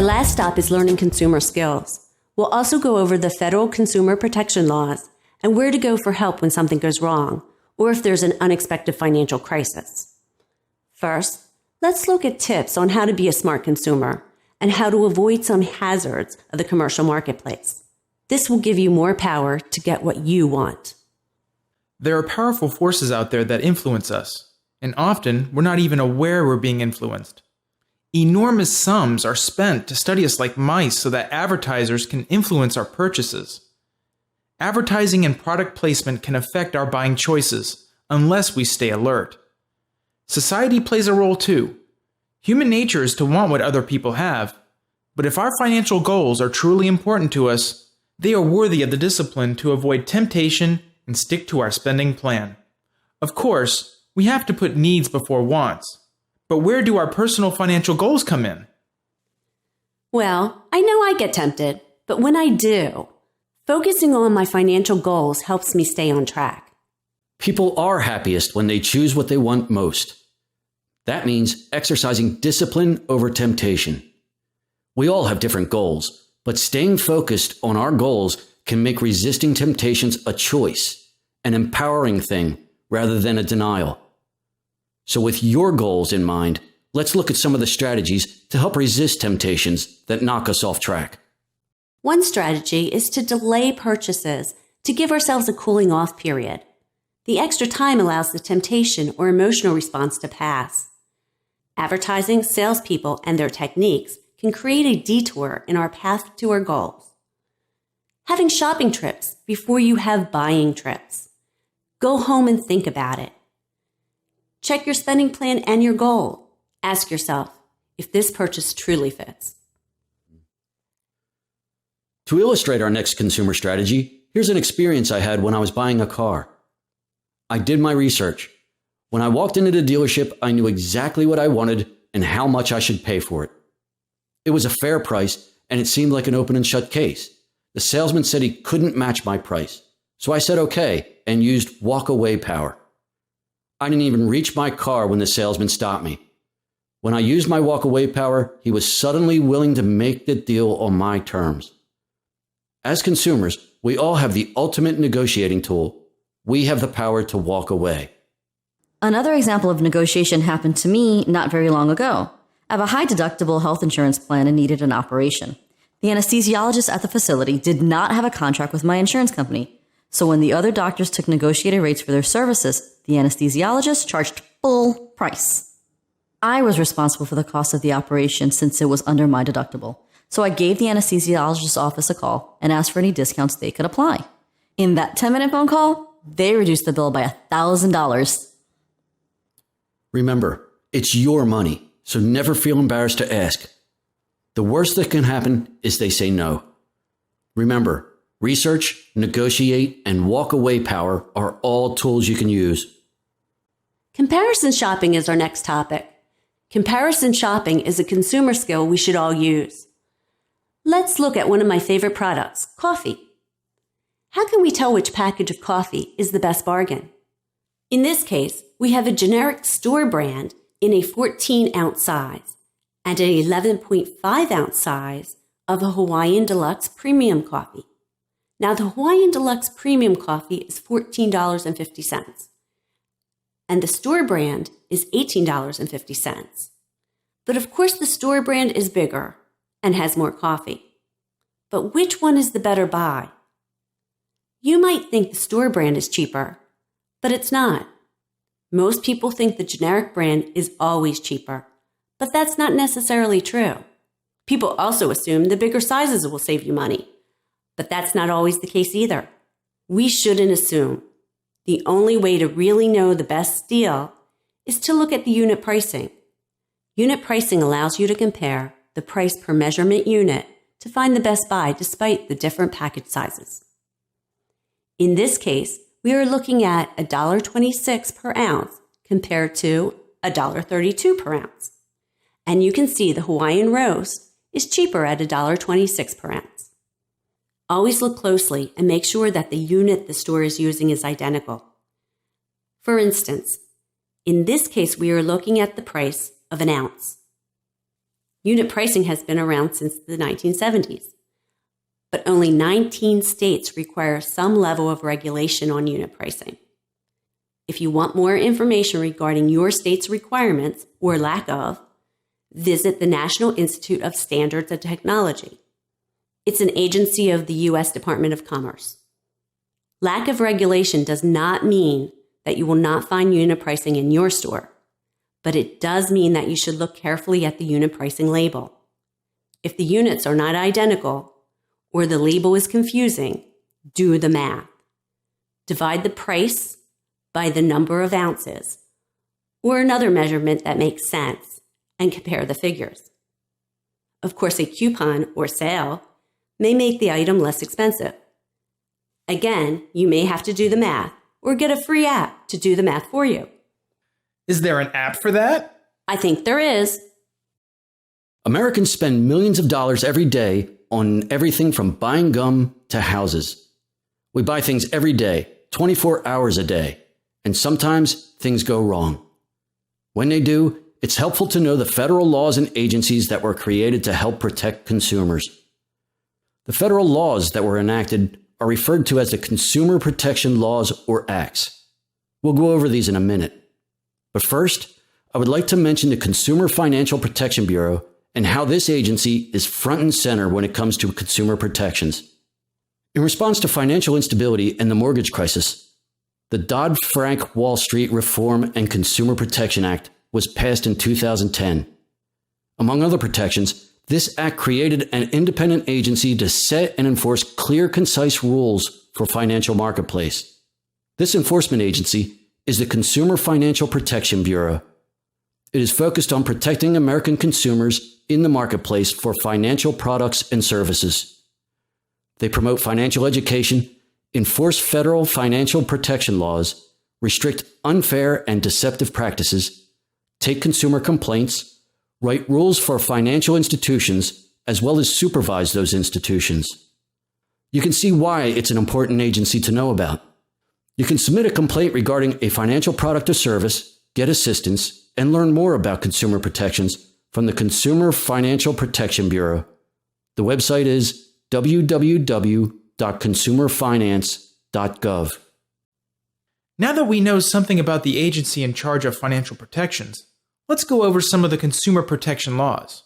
last stop is learning consumer skills. We'll also go over the federal consumer protection laws and where to go for help when something goes wrong or if there's an unexpected financial crisis. First, let's look at tips on how to be a smart consumer and how to avoid some hazards of the commercial marketplace. This will give you more power to get what you want. There are powerful forces out there that influence us, and often we're not even aware we're being influenced. Enormous sums are spent to study us like mice so that advertisers can influence our purchases. Advertising and product placement can affect our buying choices unless we stay alert. Society plays a role too. Human nature is to want what other people have, but if our financial goals are truly important to us, they are worthy of the discipline to avoid temptation and stick to our spending plan. Of course, we have to put needs before wants, but where do our personal financial goals come in? Well, I know I get tempted, but when I do, focusing on my financial goals helps me stay on track. People are happiest when they choose what they want most. That means exercising discipline over temptation. We all have different goals, but staying focused on our goals can make resisting temptations a choice, an empowering thing rather than a denial. So with your goals in mind, let's look at some of the strategies to help resist temptations that knock us off track. One strategy is to delay purchases to give ourselves a cooling off period. The extra time allows the temptation or emotional response to pass. Advertising, salespeople, and their techniques can create a detour in our path to our goals. Having shopping trips before you have buying trips. Go home and think about it. Check your spending plan and your goal. Ask yourself if this purchase truly fits. To illustrate our next consumer strategy, here's an experience I had when I was buying a car. I did my research. When I walked into the dealership, I knew exactly what I wanted and how much I should pay for it. It was a fair price, and it seemed like an open and shut case. The salesman said he couldn't match my price, so I said okay and used walk-away power. I didn't even reach my car when the salesman stopped me. When I used my walk-away power, he was suddenly willing to make the deal on my terms. As consumers, we all have the ultimate negotiating tool. We have the power to walk away. Another example of negotiation happened to me not very long ago. I have a high deductible health insurance plan and needed an operation. The anesthesiologist at the facility did not have a contract with my insurance company. So when the other doctors took negotiated rates for their services, the anesthesiologist charged full price. I was responsible for the cost of the operation since it was under my deductible. So I gave the anesthesiologist's office a call and asked for any discounts they could apply. In that 10-minute phone call, they reduced the bill by $1,000. Remember, it's your money, so never feel embarrassed to ask. The worst that can happen is they say no. Remember, research, negotiate, and walk-away power are all tools you can use. Comparison shopping is our next topic. Comparison shopping is a consumer skill we should all use. Let's look at one of my favorite products, coffee. How can we tell which package of coffee is the best bargain? In this case, we have a generic store brand in a 14-ounce size and an 11.5-ounce size of a Hawaiian Deluxe Premium coffee. Now, the Hawaiian Deluxe Premium coffee is $14.50, and the store brand is $18.50. But of course, the store brand is bigger and has more coffee. But which one is the better buy? You might think the store brand is cheaper, but it's not. Most people think the generic brand is always cheaper, but that's not necessarily true. People also assume the bigger sizes will save you money, but that's not always the case either. We shouldn't assume. The only way to really know the best deal is to look at the unit pricing. Unit pricing allows you to compare the price per measurement unit to find the best buy despite the different package sizes. In this case, we are looking at $1.26 per ounce compared to $1.32 per ounce. And you can see the Hawaiian Roast is cheaper at $1.26 per ounce. Always look closely and make sure that the unit the store is using is identical. For instance, in this case, we are looking at the price of an ounce. Unit pricing has been around since the 1970s, but only 19 states require some level of regulation on unit pricing. If you want more information regarding your state's requirements or lack of, visit the National Institute of Standards and Technology. It's an agency of the U.S. Department of Commerce. Lack of regulation does not mean that you will not find unit pricing in your store, but it does mean that you should look carefully at the unit pricing label. If the units are not identical or the label is confusing, do the math. Divide the price by the number of ounces or another measurement that makes sense and compare the figures. Of course, a coupon or sale may make the item less expensive. Again, you may have to do the math or get a free app to do the math for you. Is there an app for that? I think there is. Americans spend millions of dollars every day on everything from buying gum to houses. We buy things every day, 24 hours a day, and sometimes things go wrong. When they do, it's helpful to know the federal laws and agencies that were created to help protect consumers. The federal laws that were enacted are referred to as the Consumer Protection Laws or Acts. We'll go over these in a minute. But first, I would like to mention the Consumer Financial Protection Bureau and how this agency is front and center when it comes to consumer protections. In response to financial instability and the mortgage crisis, the Dodd-Frank Wall Street Reform and Consumer Protection Act was passed in 2010. Among other protections, this act created an independent agency to set and enforce clear, concise rules for financial marketplace. This enforcement agency is the Consumer Financial Protection Bureau. It is focused on protecting American consumers in the marketplace for financial products and services. They promote financial education, enforce federal financial protection laws, restrict unfair and deceptive practices, take consumer complaints, write rules for financial institutions, as well as supervise those institutions. You can see why it's an important agency to know about. You can submit a complaint regarding a financial product or service, get assistance, and learn more about consumer protections from the Consumer Financial Protection Bureau. The website is www.consumerfinance.gov. Now that we know something about the agency in charge of financial protections, let's go over some of the consumer protection laws.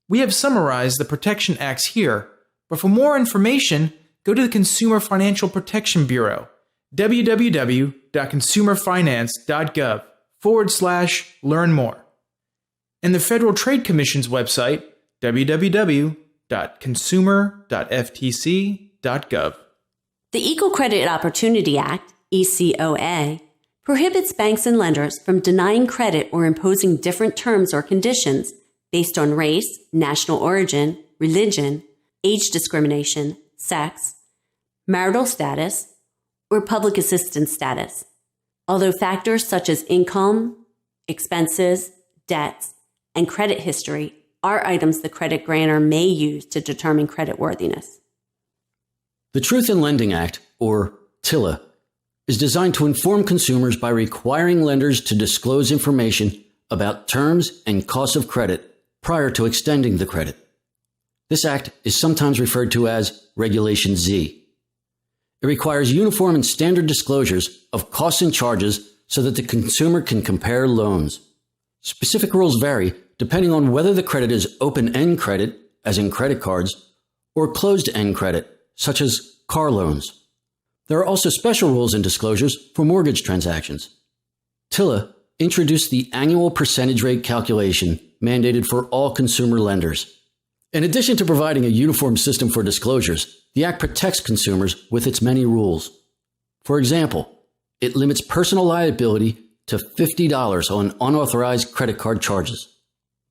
We have summarized the protection acts here, but for more information, go to the Consumer Financial Protection Bureau, www.consumerfinance.gov/learn more, and the Federal Trade Commission's website, www.consumer.ftc.gov. The Equal Credit Opportunity Act, ECOA, prohibits banks and lenders from denying credit or imposing different terms or conditions based on race, national origin, religion, age discrimination, sex, marital status, or public assistance status, although factors such as income, expenses, debts, and credit history are items the credit grantor may use to determine creditworthiness. The Truth in Lending Act, or TILA, is designed to inform consumers by requiring lenders to disclose information about terms and costs of credit prior to extending the credit. This act is sometimes referred to as Regulation Z. It requires uniform and standard disclosures of costs and charges so that the consumer can compare loans. Specific rules vary depending on whether the credit is open-end credit, as in credit cards, or closed-end credit, such as car loans. There are also special rules and disclosures for mortgage transactions. TILA introduced the annual percentage rate calculation mandated for all consumer lenders. In addition to providing a uniform system for disclosures, the Act protects consumers with its many rules. For example, it limits personal liability to $50 on unauthorized credit card charges.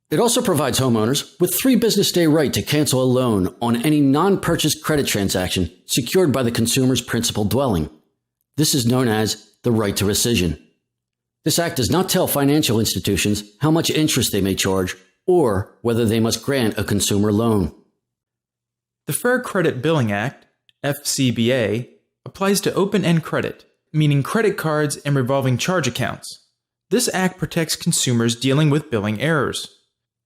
It also provides homeowners with 3 business day right to cancel a loan on any non-purchase credit transaction secured by the consumer's principal dwelling. This is known as the right to rescission. This act does not tell financial institutions how much interest they may charge or whether they must grant a consumer loan. The Fair Credit Billing Act, FCBA, applies to open-end credit, meaning credit cards and revolving charge accounts. This act protects consumers dealing with billing errors.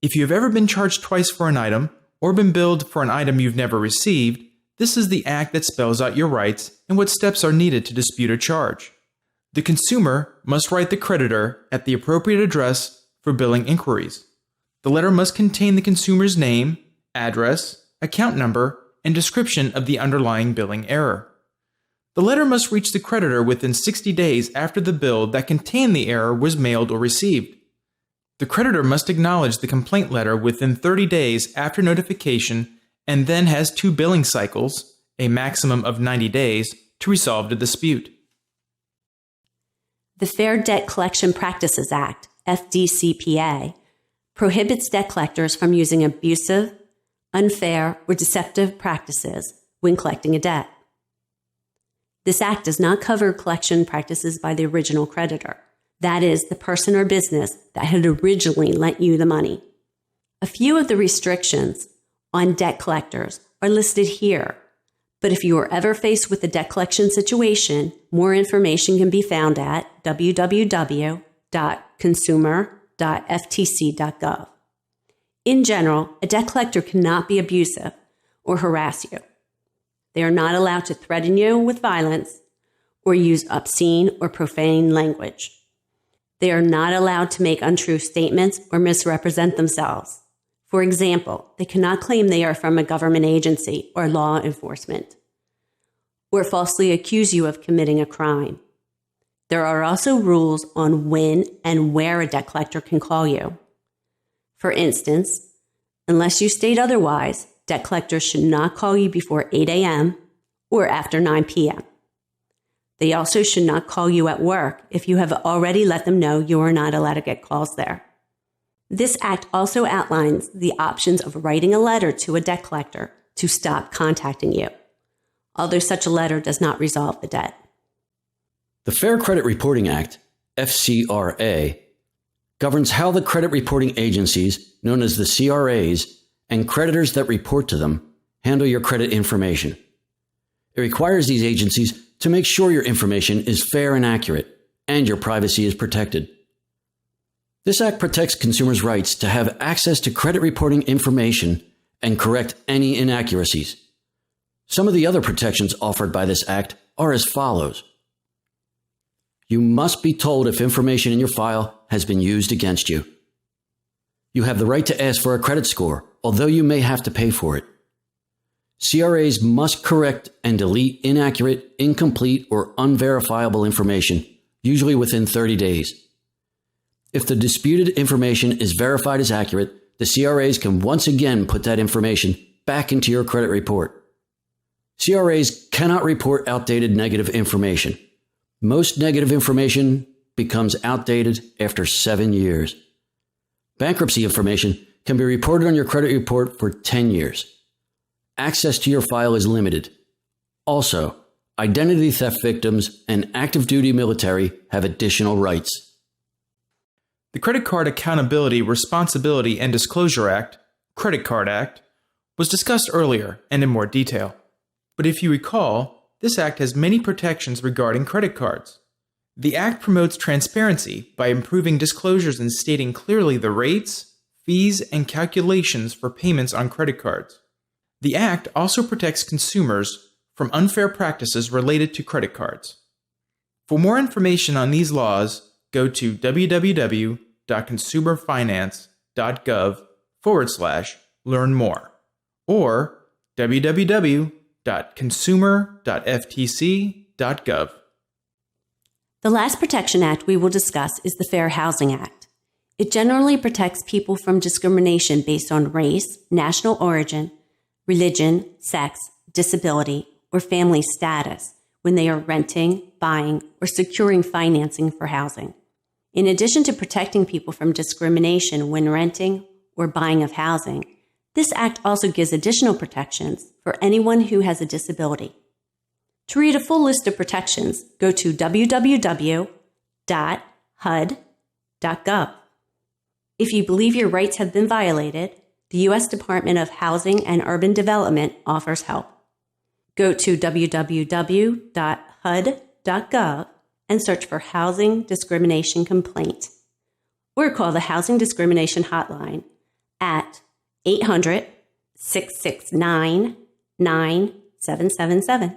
If you have ever been charged twice for an item or been billed for an item you've never received, this is the act that spells out your rights and what steps are needed to dispute a charge. The consumer must write the creditor at the appropriate address for billing inquiries. The letter must contain the consumer's name, address, account number, and description of the underlying billing error. The letter must reach the creditor within 60 days after the bill that contained the error was mailed or received. The creditor must acknowledge the complaint letter within 30 days after notification and then has 2 billing cycles, a maximum of 90 days, to resolve the dispute. The Fair Debt Collection Practices Act, FDCPA, prohibits debt collectors from using abusive, unfair, or deceptive practices when collecting a debt. This act does not cover collection practices by the original creditor, that is, the person or business that had originally lent you the money. A few of the restrictions on debt collectors are listed here, but if you are ever faced with a debt collection situation, more information can be found at www.consumer.ftc.gov. In general, a debt collector cannot be abusive or harass you. They are not allowed to threaten you with violence or use obscene or profane language. They are not allowed to make untrue statements or misrepresent themselves. For example, they cannot claim they are from a government agency or law enforcement, or falsely accuse you of committing a crime. There are also rules on when and where a debt collector can call you. For instance, unless you state otherwise, debt collectors should not call you before 8 a.m. or after 9 p.m. They also should not call you at work if you have already let them know you are not allowed to get calls there. This act also outlines the options of writing a letter to a debt collector to stop contacting you, although such a letter does not resolve the debt. The Fair Credit Reporting Act, FCRA, governs how the credit reporting agencies, known as the CRAs, and creditors that report to them handle your credit information. It requires these agencies to make sure your information is fair and accurate, and your privacy is protected. This act protects consumers' rights to have access to credit reporting information and correct any inaccuracies. Some of the other protections offered by this act are as follows. You must be told if information in your file has been used against you. You have the right to ask for a credit score, although you may have to pay for it. CRAs must correct and delete inaccurate, incomplete, or unverifiable information, usually within 30 days. If the disputed information is verified as accurate, the CRAs can once again put that information back into your credit report. CRAs cannot report outdated negative information. Most negative information becomes outdated after 7 years. Bankruptcy information can be reported on your credit report for 10 years. Access to your file is limited. Also, identity theft victims and active duty military have additional rights. The Credit Card Accountability, Responsibility, and Disclosure Act, Credit Card Act, was discussed earlier and in more detail. But if you recall, this act has many protections regarding credit cards. The act promotes transparency by improving disclosures and stating clearly the rates, fees, and calculations for payments on credit cards. The act also protects consumers from unfair practices related to credit cards. For more information on these laws, go to www.consumerfinance.gov/learn more or www.consumer.ftc.gov. The last protection act we will discuss is the Fair Housing Act. It generally protects people from discrimination based on race, national origin, religion, sex, disability, or family status when they are renting, buying, or securing financing for housing. In addition to protecting people from discrimination when renting or buying of housing, this act also gives additional protections for anyone who has a disability. To read a full list of protections, go to www.hud.gov. If you believe your rights have been violated, the U.S. Department of Housing and Urban Development offers help. Go to www.hud.gov and search for Housing Discrimination Complaint, or call the Housing Discrimination Hotline at 800-669-9777.